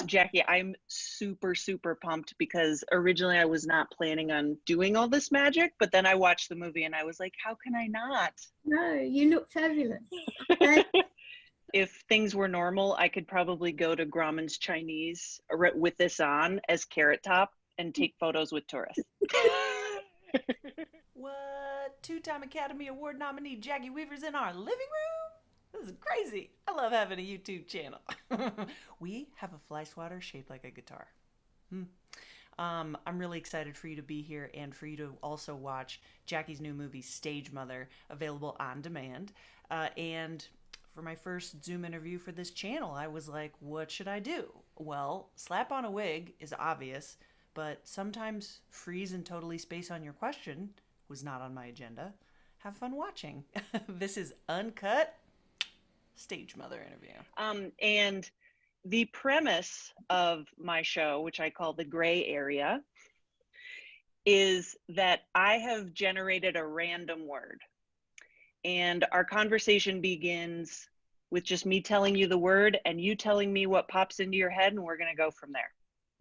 Jackie, I'm super, super pumped because originally I was not planning on doing all this magic, but then I watched the movie and I was like, how can I not? No, you look fabulous. If things were normal, I could probably go to Grauman's Chinese with this on as Carrot Top and take photos with tourists. What? Two-time Academy Award nominee Jacki Weaver's in our living room? This is crazy. I love having a YouTube channel. We have a fly swatter shaped like a guitar. I'm really excited for you to be here and for you to also watch Jacki's new movie, Stage Mother, available on demand. And for my first Zoom interview for this channel, I was like, what should I do? Well, slap on a wig is obvious, but sometimes freeze and totally space on your question was not on my agenda. Have fun watching. This is Uncut Stage Mother interview. And the premise of my show, which I call the gray area, is that I have generated a random word. And our conversation begins with just me telling you the word and you telling me what pops into your head, and we're going to go from there.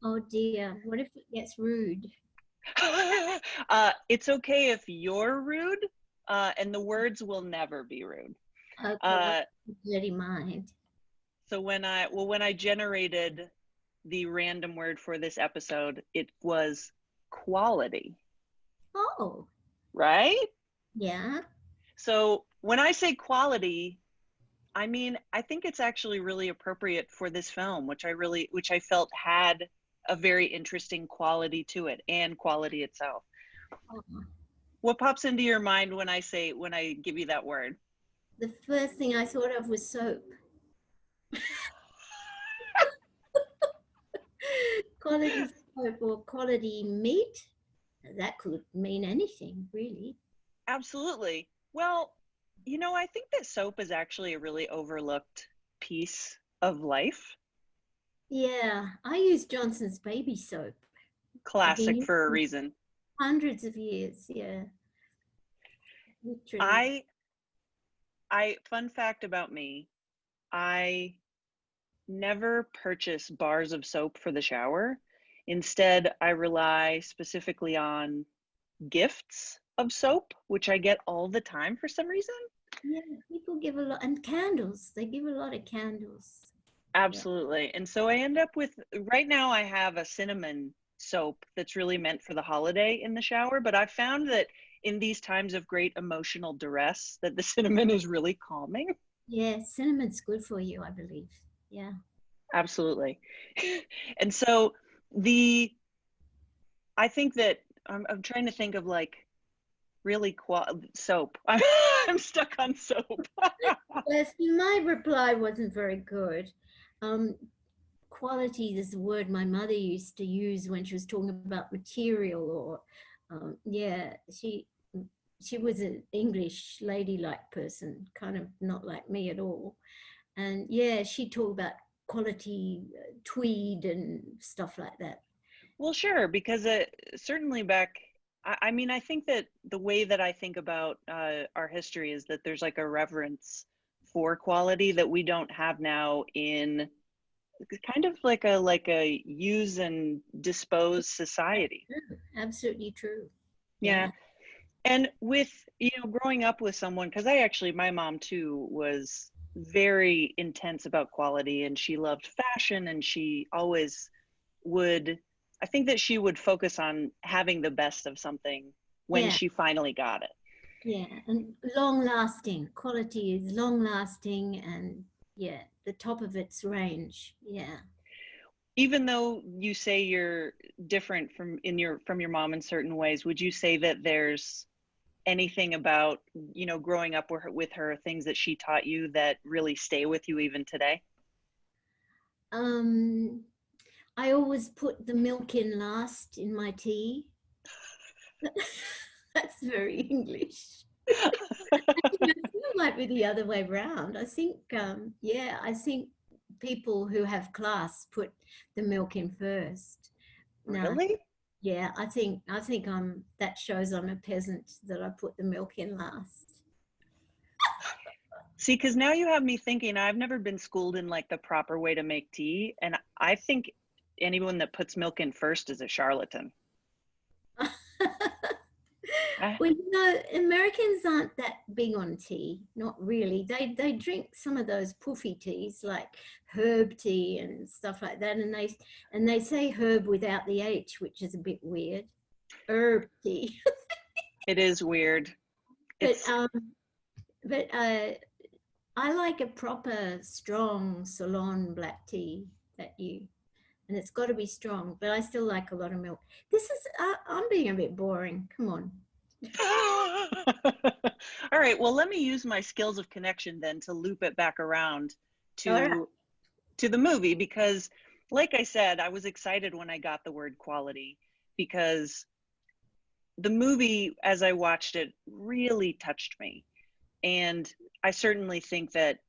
Oh dear, what if it gets rude? It's okay if you're rude, and the words will never be rude. Okay, dirty mind. So when I generated the random word for this episode, it was quality. Oh. Right? Yeah. So when I say quality, I mean, I think it's actually really appropriate for this film, which I felt had a very interesting quality to it and quality itself. Oh. What pops into your mind when I give you that word? The first thing I thought of was soap. Quality soap or quality meat, that could mean anything, really. Absolutely. Well, I think that soap is actually a really overlooked piece of life. Yeah, I use Johnson's baby soap. Classic for a reason. Hundreds of years, yeah. Literally. Fun fact about me, I never purchase bars of soap for the shower. Instead, I rely specifically on gifts of soap, which I get all the time for some reason. Yeah, people give a lot, and candles. They give a lot of candles. Absolutely. Yeah. And so I end up with, right now I have a cinnamon soap that's really meant for the holiday in the shower, but I found that in these times of great emotional duress that the cinnamon is really calming. Yeah, cinnamon's good for you, I believe. Yeah. Absolutely. And so I think that I'm trying to think of like really soap. I'm stuck on soap. Yes, my reply wasn't very good. Quality is the word my mother used to use when she was talking about material, or yeah, she was an English ladylike person, kind of not like me at all. And yeah, she talked about quality tweed and stuff like that. Well, sure, because certainly I mean, I think that the way that I think about our history is that there's like a reverence for quality that we don't have now in kind of like a use and dispose society. Absolutely true. Yeah. And with, growing up with someone, because my mom too was very intense about quality, and she loved fashion, and she always I think that she would focus on having the best of something when she finally got it. Yeah, and long lasting. Quality is long lasting, and yeah, the top of its range. Yeah. Even though you say you're different from your mom in certain ways, would you say that there's anything about, growing up with her, things that she taught you that really stay with you even today? I always put the milk in last in my tea. That's very English. It might be the other way around. I think, I think people who have class put the milk in first. Really? No, yeah, I think that shows I'm a peasant, that I put the milk in last. See, because now you have me thinking, I've never been schooled in like the proper way to make tea. And I think anyone that puts milk in first is a charlatan. I, Well, you know, Americans aren't that big on tea, not really. They drink some of those puffy teas like herb tea and stuff like that, and they say herb without the H, which is a bit weird. Herb tea. it is weird. But It's but I like a proper strong Ceylon black tea that you, and it's got to be strong. But I still like a lot of milk. This is I'm being a bit boring. Come on. all right. Well, let me use my skills of connection then to loop it back around All right. to the movie, because like I said, I was excited when I got the word quality, because the movie, as I watched it, really touched me. And I certainly think that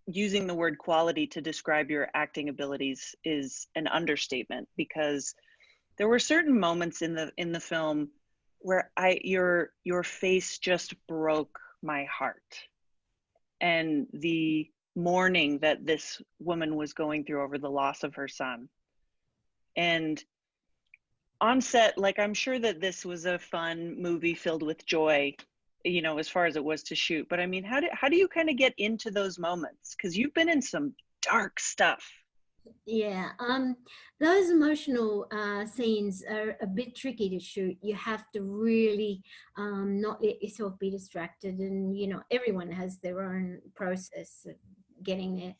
using the word quality to describe your acting abilities is an understatement, because there were certain moments in the film where your face just broke my heart. And the mourning that this woman was going through over the loss of her son. And on set, like, I'm sure that this was a fun movie filled with joy, you know, as far as it was to shoot. But I mean, how do you kind of get into those moments? Because you've been in some dark stuff. Yeah, those emotional scenes are a bit tricky to shoot. You have to really not let yourself be distracted, and you know everyone has their own process of getting there,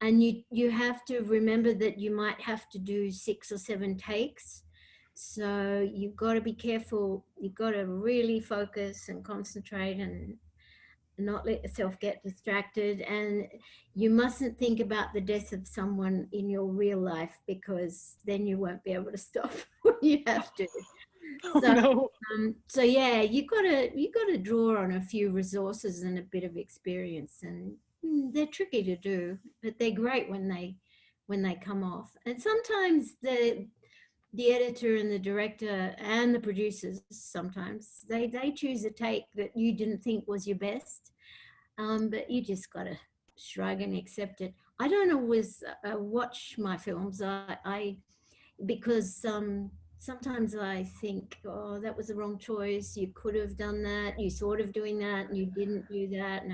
and you have to remember that you might have to do 6 or 7 takes. So you've got to be careful. You've got to really focus and concentrate and not let yourself get distracted, and you mustn't think about the death of someone in your real life, because then you won't be able to stop when you have to. Oh So no. so yeah, you got to draw on a few resources and a bit of experience, and they're tricky to do, but they're great when they come off. And sometimes the editor and the director and the producers, sometimes they choose a take that you didn't think was your best, but you just got to shrug and accept it. I don't always watch my films. I because sometimes I think, oh, that was the wrong choice. You could have done that. You sort of doing that, and you didn't do that,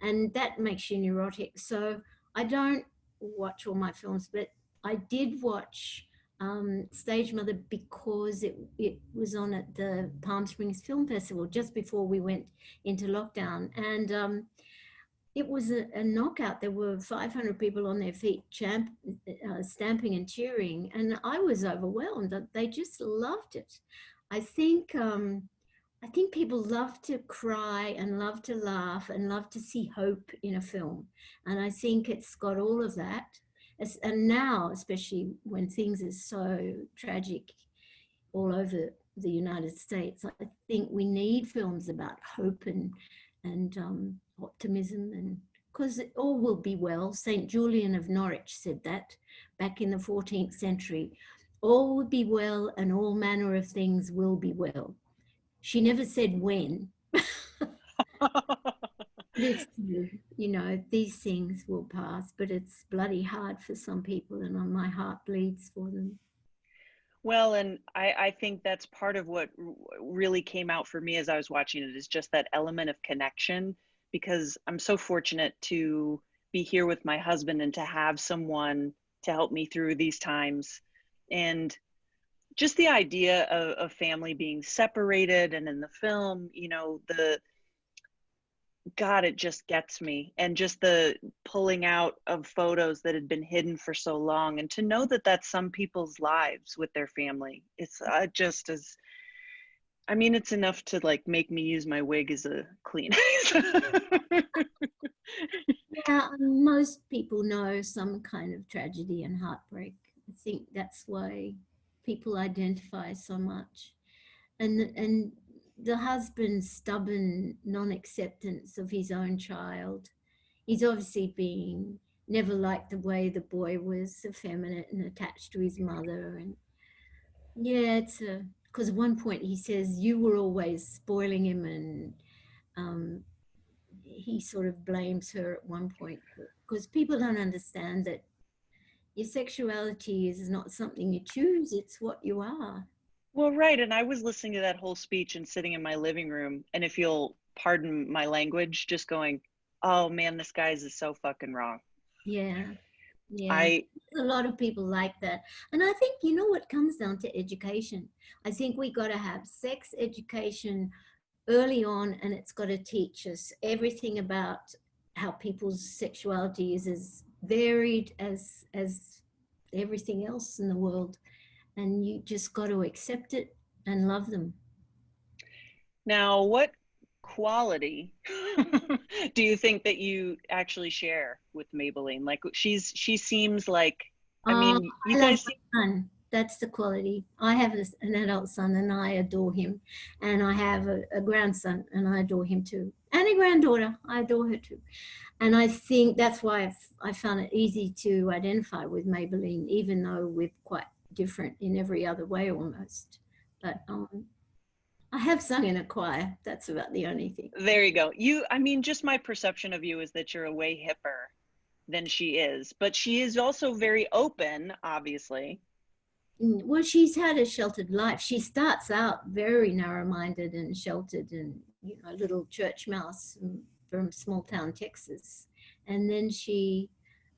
and that makes you neurotic. So I don't watch all my films, but I did watch Stage Mother because it was on at the Palm Springs Film Festival just before we went into lockdown, and it was a knockout. There were 500 people on their feet stamping and cheering, and I was overwhelmed. They just loved it. I think people love to cry and love to laugh and love to see hope in a film, and I think it's got all of that. And now, especially when things are so tragic all over the United States, I think we need films about hope and optimism, and because all will be well. St. Julian of Norwich said that back in the 14th century. All will be well and all manner of things will be well. She never said when. It's true, you know, these things will pass, but it's bloody hard for some people, and my heart bleeds for them. Well, and I think that's part of what really came out for me as I was watching it, is just that element of connection, because I'm so fortunate to be here with my husband and to have someone to help me through these times. And just the idea of family being separated, and in the film, you know, God, it just gets me. And just the pulling out of photos that had been hidden for so long, and to know that that's some people's lives with their family. It's just as, I mean, it's enough to like make me use my wig as a Kleenex. Yeah, most people know some kind of tragedy and heartbreak. I think that's why people identify so much. And the husband's stubborn non-acceptance of his own child. He's obviously being never liked the way the boy was effeminate and attached to his mother. And yeah, it's because at one point he says, you were always spoiling him, and he sort of blames her at one point, because people don't understand that your sexuality is not something you choose, it's what you are. Well, right. And I was listening to that whole speech and sitting in my living room, and if you'll pardon my language, just going, oh man, this guy's is so fucking wrong. Yeah. Yeah. I A lot of people like that. And I think, you know, what comes down to education. I think we got to have sex education early on, and it's got to teach us everything about how people's sexuality is as varied as everything else in the world. And you just got to accept it and love them. Now, what quality do you think that you actually share with Maybelline? Like she seems like, I mean, you I love guys my son. That's the quality. I have an adult son and I adore him. And I have a grandson and I adore him too. And a granddaughter, I adore her too. And I think that's why I found it easy to identify with Maybelline, even though we're quite different in every other way almost. But I have sung in a choir. That's about the only thing. there you go. I mean, just my perception of you is that you're a way hipper than she is, but she is also very open, obviously. Well, she's had a sheltered life. She starts out very narrow-minded and sheltered, and you know, a little church mouse from small town Texas, and then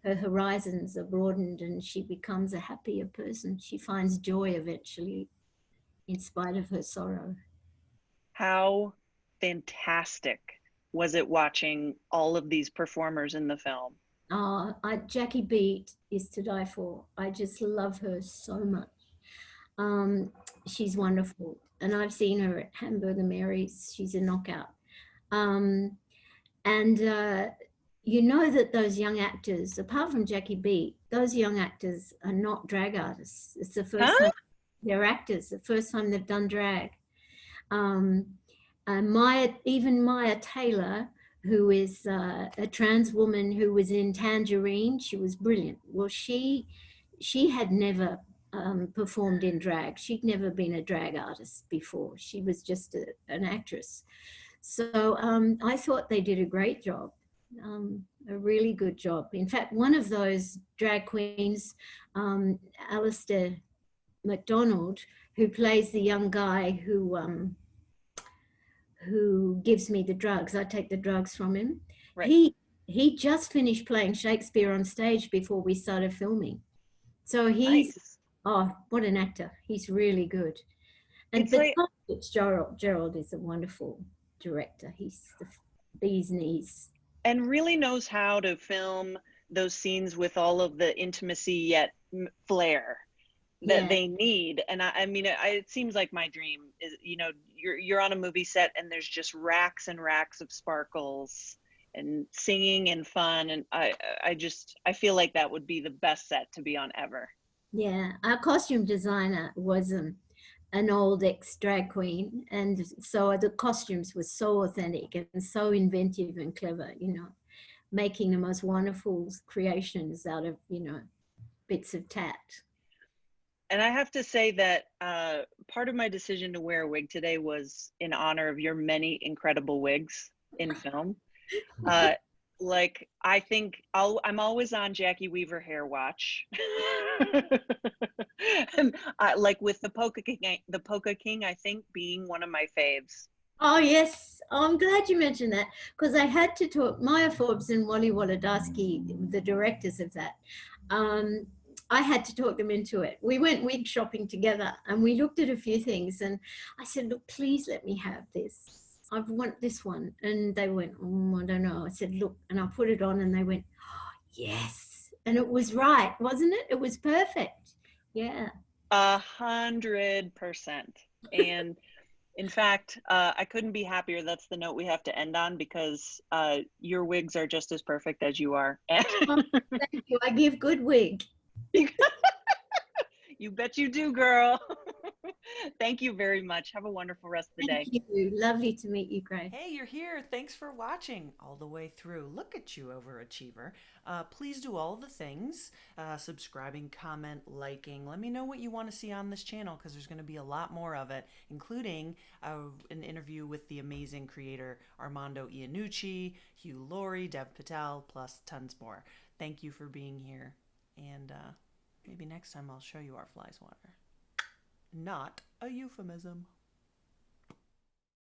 her horizons are broadened, and she becomes a happier person. She finds joy eventually, in spite of her sorrow. How fantastic was it watching all of these performers in the film? Jacki Beat is to die for. I just love her so much. She's wonderful. And I've seen her at Hamburger Mary's. She's a knockout. You know that those young actors, apart from Jacki Beat, those young actors are not drag artists. It's the first time they're actors, the first time they've done drag. Maya Taylor, who is a trans woman who was in Tangerine, she was brilliant. Well, she had never performed in drag. She'd never been a drag artist before. She was just an actress. So I thought they did a great job, a really good job. In fact, one of those drag queens, Alistair McDonald, who plays the young guy who gives me the drugs. I take the drugs from him. Right. He just finished playing Shakespeare on stage before we started filming. So he's, nice. Oh, what an actor. He's really good. And Gerald is a wonderful director. He's the bee's knees. And really knows how to film those scenes with all of the intimacy yet flair that they need. And I mean, it seems like my dream is, you know, you're on a movie set and there's just racks and racks of sparkles and singing and fun. And I feel like that would be the best set to be on ever. Yeah, our costume designer was an old ex-drag queen, and so the costumes were so authentic and so inventive and clever, you know, making the most wonderful creations out of, you know, bits of tat. And I have to say that part of my decision to wear a wig today was in honor of your many incredible wigs in film. Like, I think I'm always on Jacki Weaver hair watch. And like with the Polka King, I think being one of my faves. Oh yes, I'm glad you mentioned that, because I had to talk, Maya Forbes and Wally Wolodarski, the directors of that. I had to talk them into it. We went wig shopping together and we looked at a few things, and I said, look, please let me have this. I want this one. And they went, oh, I don't know. I said, look, and I put it on and they went, oh, yes. And it was right, wasn't it? It was perfect. Yeah. 100%. And in fact, I couldn't be happier. That's the note we have to end on, because your wigs are just as perfect as you are. Oh, thank you. I give good wig. You bet you do, girl. Thank you very much. Have a wonderful rest of the Thank day. you. Lovely to meet you, Grae. Hey, you're here. Thanks for watching all the way through. Look at you, overachiever. Please do all the things, subscribing, comment, liking. Let me know what you want to see on this channel because there's going to be a lot more of it, including an interview with the amazing creator Armando Iannucci, Hugh Laurie, Dev Patel, plus tons more. Thank you for being here, and maybe next time I'll show you our fly swatter. Not a euphemism.